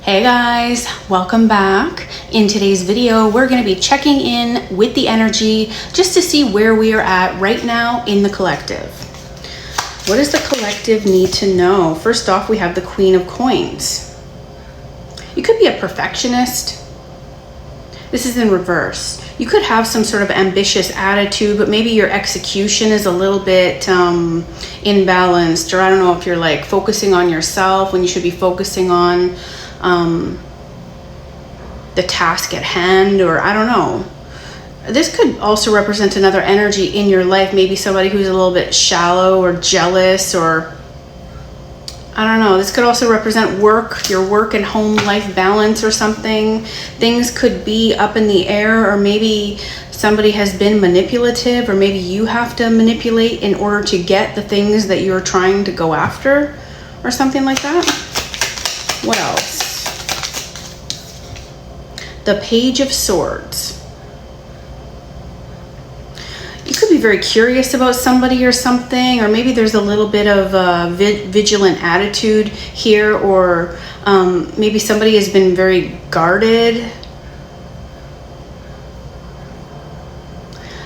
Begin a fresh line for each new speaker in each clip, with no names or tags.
Hey guys, welcome back. In today's video, we're going to be checking in with the energy just to see where we are at right now in the collective. What does the collective need to know? First off, we have the Queen of Coins. You could be a perfectionist. This is in reverse. You could have some sort of ambitious attitude, but maybe your execution is a little bit imbalanced, or I don't know if you're like focusing on yourself when you should be focusing on the task at hand, or I don't know. This could also represent another energy in your life, maybe somebody who's a little bit shallow or jealous, or I don't know. This could also represent work, your work and home life balance or something. Things could be up in the air, or maybe somebody has been manipulative, or maybe you have to manipulate in order to get the things that you're trying to go after, or something like that. What else? The Page of Swords. You could be very curious about somebody or something, or maybe there's a little bit of a vigilant attitude here, or maybe somebody has been very guarded.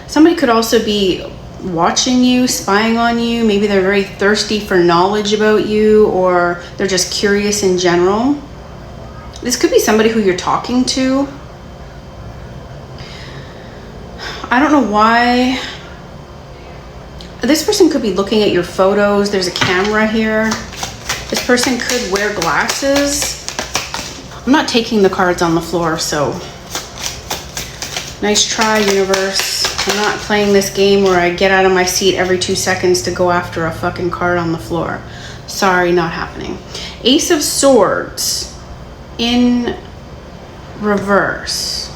Somebody could also be watching you, spying on you. Maybe they're very thirsty for knowledge about you, or they're just curious in general. This could be somebody who you're talking to. I don't know why. This person could be looking at your photos. There's a camera here. This person could wear glasses. I'm not taking the cards on the floor, so nice try, universe. I'm not playing this game where I get out of my seat every 2 seconds to go after a fucking card on the floor. Sorry, not happening. Ace of Swords in reverse.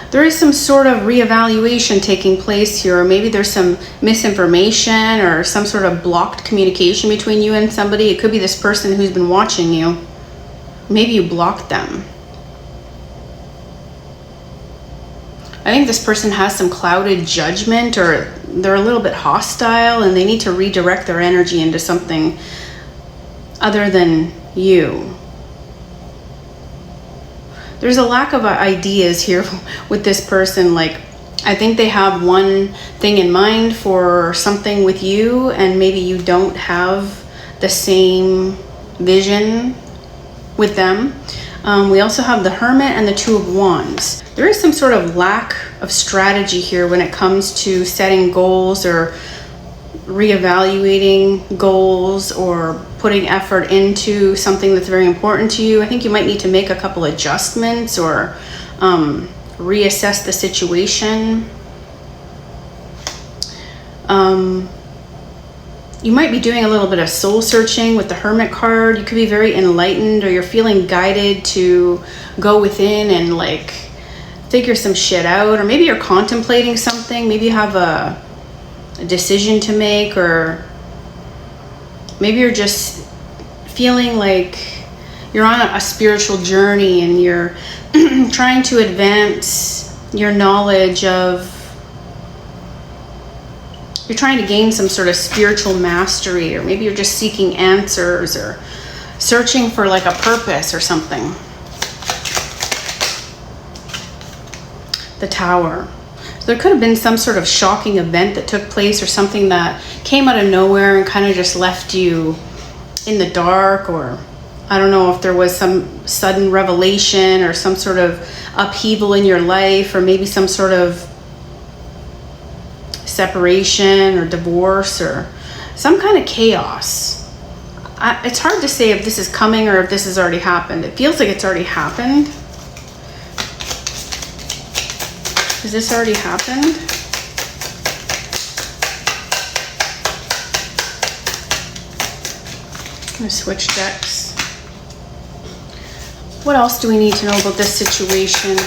There is some sort of reevaluation taking place here, or maybe there's some misinformation or some sort of blocked communication between you and somebody. It could be this person who's been watching you. Maybe you blocked them. I think this person has some clouded judgment, or they're a little bit hostile and they need to redirect their energy into something other than you. There's a lack of ideas here with this person. Like, I think they have one thing in mind for something with you, and maybe you don't have the same vision with them. We also have the Hermit and the Two of Wands. There is some sort of lack of strategy here when it comes to setting goals, or reevaluating goals, or putting effort into something that's very important to you. I think you might need to make a couple adjustments, or reassess the situation. You might be doing a little bit of soul searching with the Hermit card. You could be very enlightened, or you're feeling guided to go within and like figure some shit out, or maybe you're contemplating something. Maybe you have a decision to make, or maybe you're just feeling like you're on a spiritual journey and you're trying to advance your knowledge of, you're trying to gain some sort of spiritual mastery, or maybe you're just seeking answers or searching for like a purpose or something. The Tower. So there could have been some sort of shocking event that took place, or something that came out of nowhere and kind of just left you in the dark, or I don't know if there was some sudden revelation or some sort of upheaval in your life, or maybe some sort of separation or divorce, or some kind of chaos. It's hard to say if this is coming or if this has already happened. It feels like it's already happened. Has this already happened? I'm going to switch decks. What else do we need to know about this situation?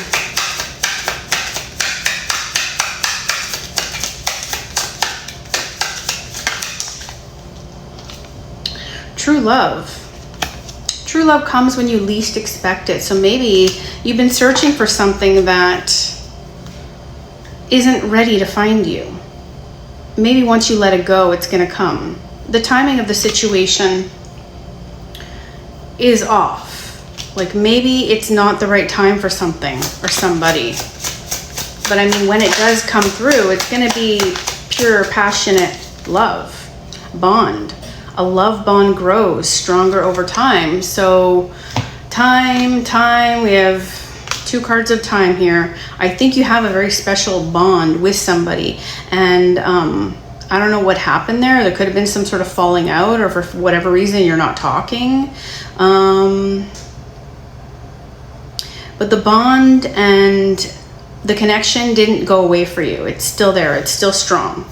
True love. True love comes when you least expect it. So maybe you've been searching for something that isn't ready to find you. Maybe once you let it go, it's going to come. the timing of the situation is off. Like maybe it's not the right time for something or somebody. But I mean, when it does come through, it's going to be pure, passionate love, bond. A love bond grows stronger over time. So time, we have 2 cards of time here. I think you have a very special bond with somebody. And I don't know what happened there. There could have been some sort of falling out, or for whatever reason you're not talking. But the bond and the connection didn't go away for you. It's still there. It's still strong.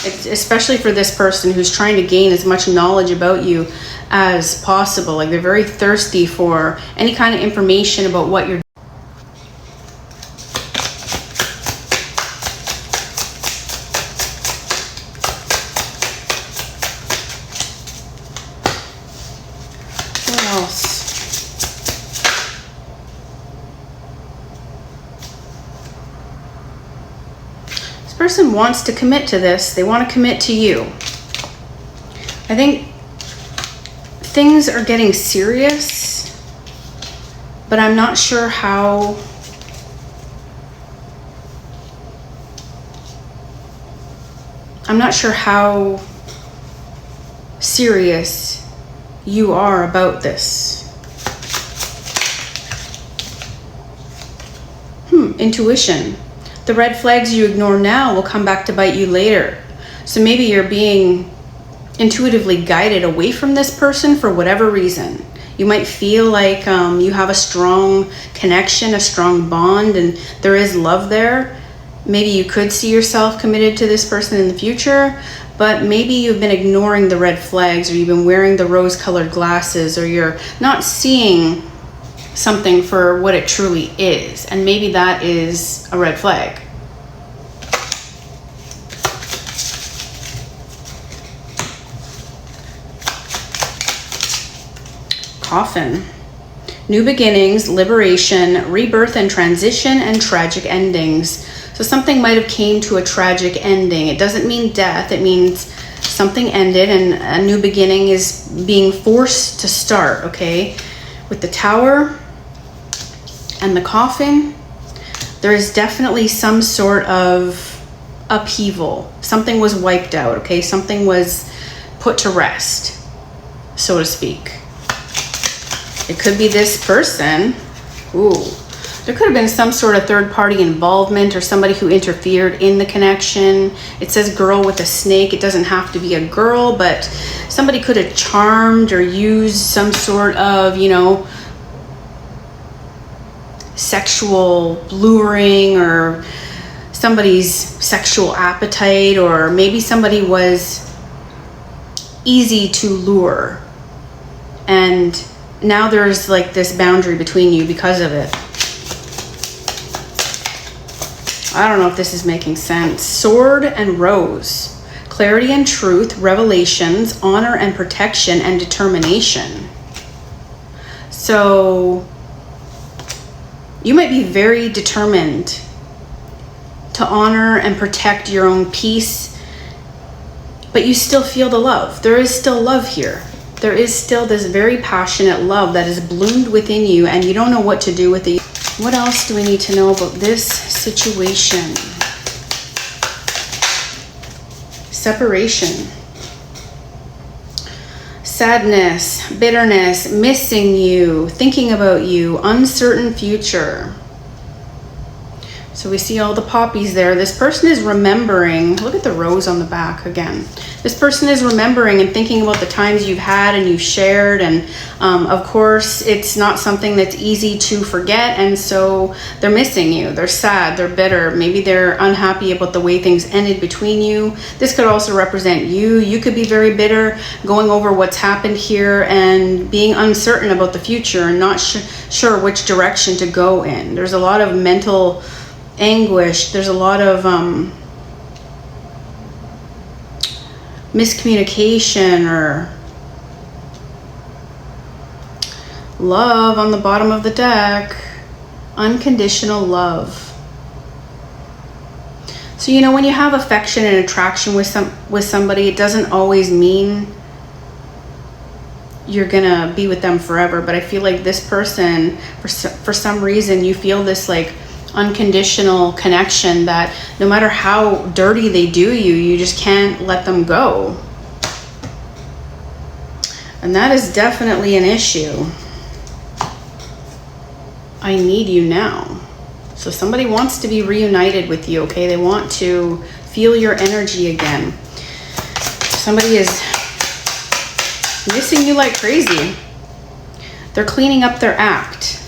It's especially for this person who's trying to gain as much knowledge about you as possible. Like they're very thirsty for any kind of information about what you're. What else? Person wants to commit to this. They want to commit to you. I think things are getting serious, but I'm not sure how. I'm not sure how serious you are about this. Intuition. The red flags you ignore now will come back to bite you later. So maybe you're being intuitively guided away from this person for whatever reason. You might feel like you have a strong connection, a strong bond, and there is love there. Maybe you could see yourself committed to this person in the future, but maybe you've been ignoring the red flags, or you've been wearing the rose-colored glasses, or you're not seeing something for what it truly is, and maybe that is a red flag. Coffin. New beginnings, liberation, rebirth and transition, and tragic endings. So something might have came to a tragic ending. It doesn't mean death. It means something ended and a new beginning is being forced to start, okay? With the Tower and the Coffin, there is definitely some sort of upheaval. Something was wiped out, okay? Something was put to rest, so to speak. It could be this person. Ooh, there could have been some sort of third-party involvement or somebody who interfered in the connection. It says girl with a snake. It doesn't have to be a girl, but somebody could have charmed or used some sort of, sexual luring, or somebody's sexual appetite, or maybe somebody was easy to lure, and now there's like this boundary between you because of it. I don't know if this is making sense. Sword and Rose. Clarity and truth, revelations, honor and protection, and determination. So you might be very determined to honor and protect your own peace, but you still feel the love. There is still love here. There is still this very passionate love that has bloomed within you, and you don't know what to do with it. What else do we need to know about this situation? Separation. Sadness, bitterness, missing you, thinking about you, uncertain future. So we see all the poppies there. This person is remembering. Look at the rose on the back again. This person is remembering and thinking about the times you've had and you've shared. And of course, it's not something that's easy to forget. And so they're missing you. They're sad. They're bitter. Maybe they're unhappy about the way things ended between you. This could also represent you. You could be very bitter, going over what's happened here and being uncertain about the future and not sure which direction to go in. There's a lot of mental anguish. There's a lot of miscommunication or love on the bottom of the deck. Unconditional love. So, you know, when you have affection and attraction with somebody, it doesn't always mean you're gonna be with them forever. But I feel like this person, for some reason, you feel this like unconditional connection that no matter how dirty they do you, you just can't let them go. And that is definitely an issue. I need you now. So somebody wants to be reunited with you, okay? They want to feel your energy again. Somebody is missing you like crazy. They're cleaning up their act.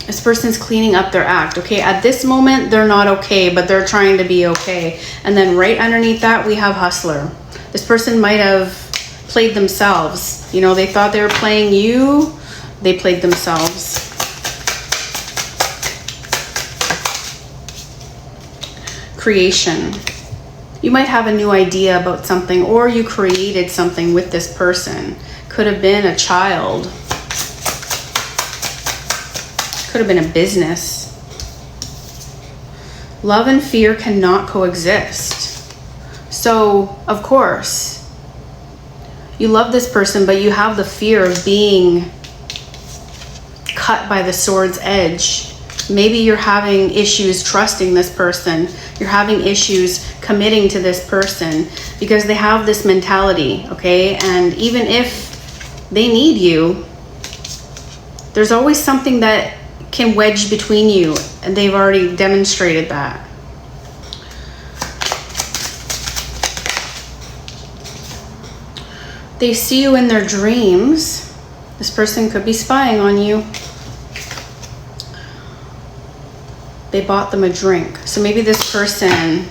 This person's cleaning up their act, okay? At this moment, they're not okay, but they're trying to be okay. And then right underneath that, we have hustler. This person might have played themselves. You know, they thought they were playing you. They played themselves. Creation. You might have a new idea about something, or you created something with this person. Could have been a child. Could have been a business. Love and fear cannot coexist. So, of course, you love this person, but you have the fear of being cut by the sword's edge. Maybe you're having issues trusting this person. You're having issues committing to this person because they have this mentality, okay? And even if they need you, there's always something that can wedge between you, and they've already demonstrated that. They see you in their dreams. This person could be spying on you. They bought them a drink. So maybe this person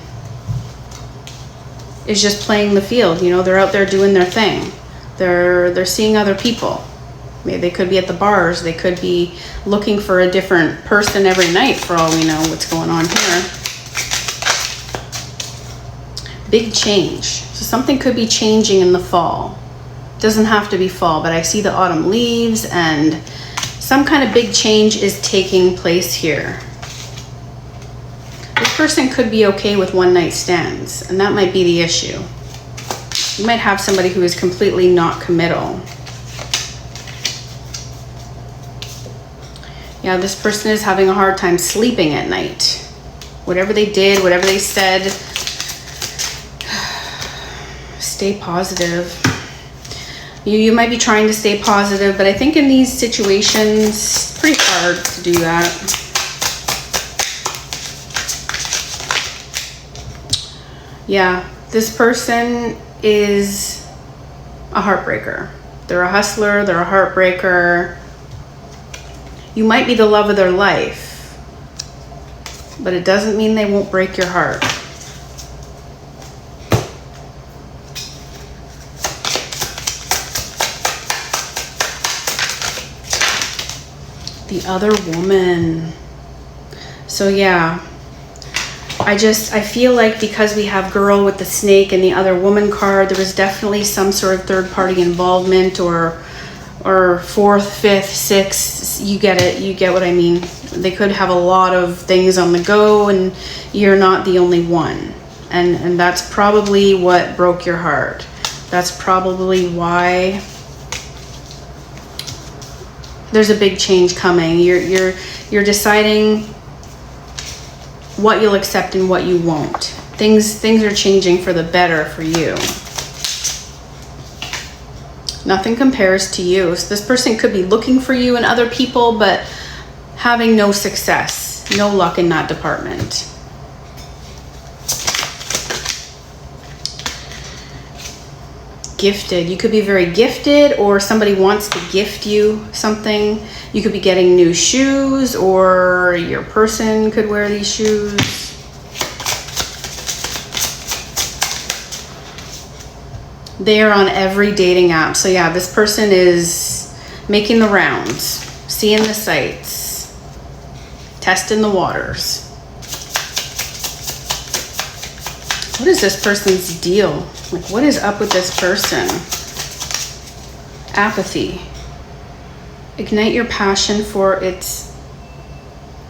is just playing the field. You know, they're out there doing their thing. They're seeing other people. Maybe they could be at the bars. They could be looking for a different person every night, for all we know what's going on here. Big change. So something could be changing in the fall. Doesn't have to be fall, but I see the autumn leaves, and some kind of big change is taking place here. This person could be okay with one-night stands, and that might be the issue. You might have somebody who is completely not committal. Yeah, this person is having a hard time sleeping at night. Whatever they did, whatever they said, stay positive. You might be trying to stay positive, but I think in these situations, it's pretty hard to do that. Yeah, this person is a heartbreaker. They're a hustler, they're a heartbreaker. You might be the love of their life, but it doesn't mean they won't break your heart. The other woman. So yeah, I feel like because we have girl with the snake and the other woman card, there was definitely some sort of third party involvement, or fourth, fifth, sixth. You get it. You get what I mean. They could have a lot of things on the go, and you're not the only one. And that's probably what broke your heart. That's probably why there's a big change coming. You're deciding what you'll accept and what you won't. Things are changing for the better for you. Nothing compares to you. So this person could be looking for you and other people, but having no success, no luck in that department. Gifted. You could be very gifted, or somebody wants to gift you something. You could be getting new shoes, or your person could wear these shoes. They are on every dating app. So yeah, this person is making the rounds, seeing the sights, testing the waters. What is this person's deal? Like, what is up with this person? Apathy. Ignite your passion for its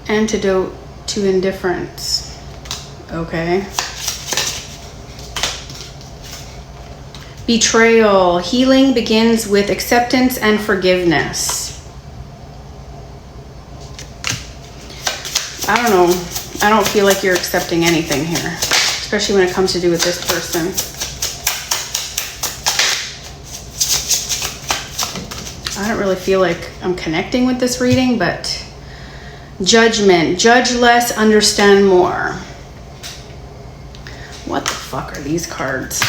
antidote to indifference. Okay. Betrayal. Healing begins with acceptance and forgiveness. I don't know. I don't feel like you're accepting anything here, especially when it comes to do with this person. I don't really feel like I'm connecting with this reading, but judgment. Judge less, understand more. What the fuck are these cards?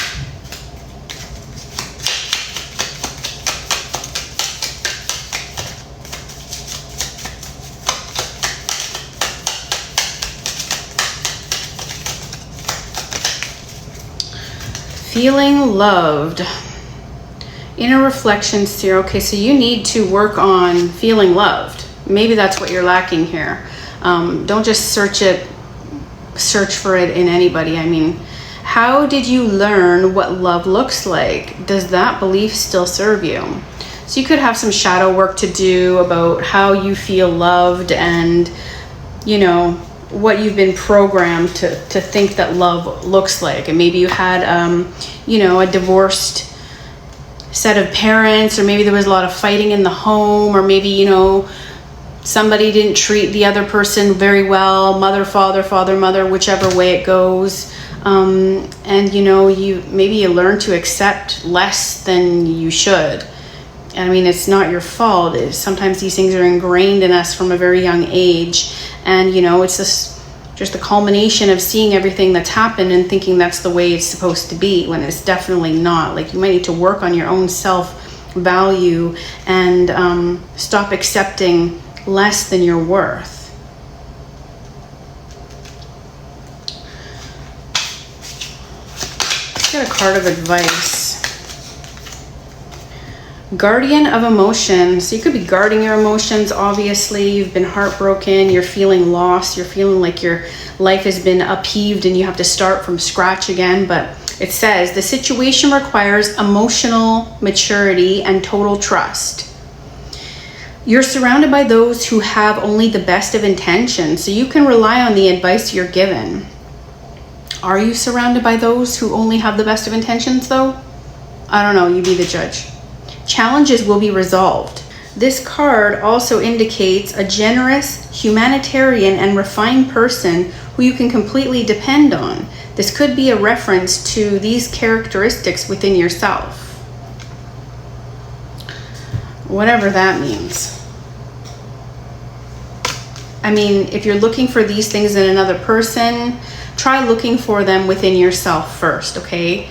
Feeling loved. Inner reflections here. Okay, so you need to work on feeling loved. Maybe that's what you're lacking here. Don't just search for it in anybody. I mean, how did you learn what love looks like? Does that belief still serve you? So you could have some shadow work to do about how you feel loved and, you know, what you've been programmed to think that love looks like. And maybe you had, you know, a divorced set of parents, or maybe there was a lot of fighting in the home, or maybe, you know, somebody didn't treat the other person very well, mother, father, mother, whichever way it goes. And, you know, maybe you learn to accept less than you should. I mean, it's not your fault. Sometimes these things are ingrained in us from a very young age. And, you know, it's just the culmination of seeing everything that's happened and thinking that's the way it's supposed to be, when it's definitely not. Like, you might need to work on your own self-value and stop accepting less than your worth. Let's get a card of advice. Guardian of emotions. So you could be guarding your emotions. Obviously, you've been heartbroken, you're feeling lost, you're feeling like your life has been upheaved and you have to start from scratch again. But it says the situation requires emotional maturity and total trust. You're surrounded by those who have only the best of intentions, so you can rely on the advice you're given. Are you surrounded by those who only have the best of intentions, though? I don't know, you be the judge. Challenges will be resolved. This card also indicates a generous, humanitarian, and refined person who you can completely depend on. This could be a reference to these characteristics within yourself. Whatever that means. I mean, if you're looking for these things in another person, try looking for them within yourself first, okay?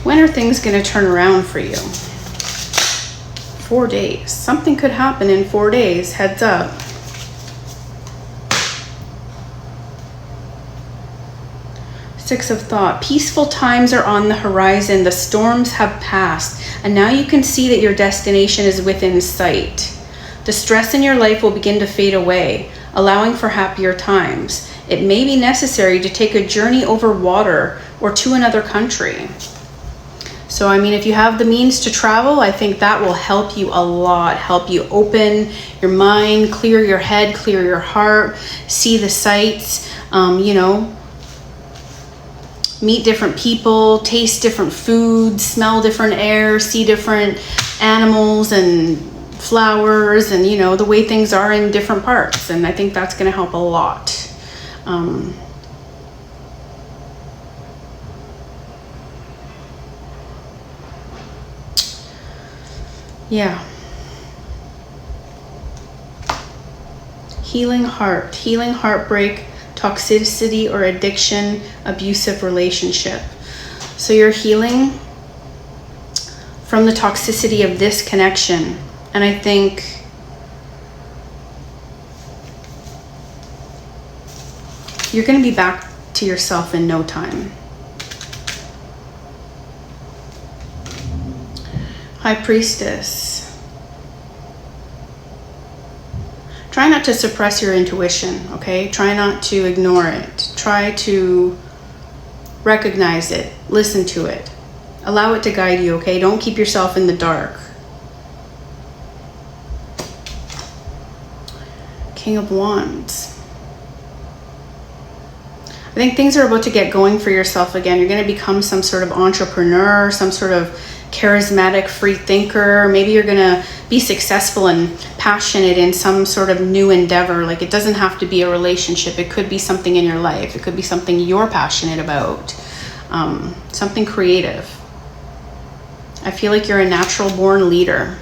When are things going to turn around for you? 4 days. Something could happen in 4 days. Heads up. Six of Thought. Peaceful times are on the horizon. The storms have passed. And now you can see that your destination is within sight. The stress in your life will begin to fade away, allowing for happier times. It may be necessary to take a journey over water or to another country. So, I mean, if you have the means to travel, I think that will help you a lot, help you open your mind, clear your head, clear your heart, see the sights, you know, meet different people, taste different foods, smell different air, see different animals and flowers, and, you know, the way things are in different parts. And I think that's going to help a lot. Yeah. Healing heart, healing heartbreak, toxicity or addiction, abusive relationship. So you're healing from the toxicity of this connection. And I think you're going to be back to yourself in no time. High Priestess. Try not to suppress your intuition, okay? Try not to ignore it. Try to recognize it, listen to it, Allow it to guide you, okay? Don't keep yourself in the dark. King of Wands. I think things are about to get going for yourself again. You're going to become some sort of entrepreneur, some sort of charismatic free thinker. Maybe you're going to be successful and passionate in some sort of new endeavor. Like, it doesn't have to be a relationship. It could be something in your life. It could be something you're passionate about, something creative. I feel like you're a natural born leader.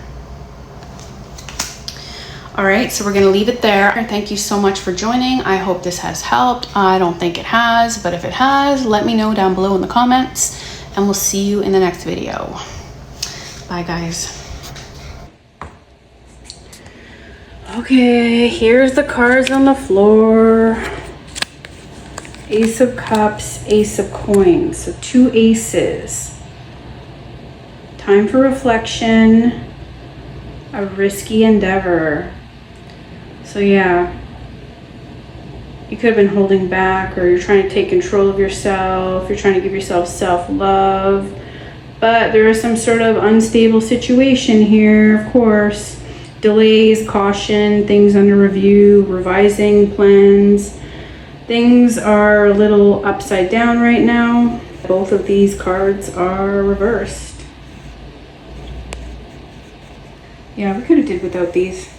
All right, so we're going to leave it there. Thank you so much for joining. I hope this has helped. I don't think it has, but if it has, let me know down below in the comments, and we'll see you in the next video. Bye, guys. Okay, here's the cards on the floor. Ace of Cups, Ace of Coins. So 2 aces. Time for reflection. A risky endeavor. So yeah, you could have been holding back, or you're trying to take control of yourself. You're trying to give yourself self-love. But there is some sort of unstable situation here, of course. Delays, caution, things under review, revising plans. Things are a little upside down right now. Both of these cards are reversed. Yeah, we could have did without these.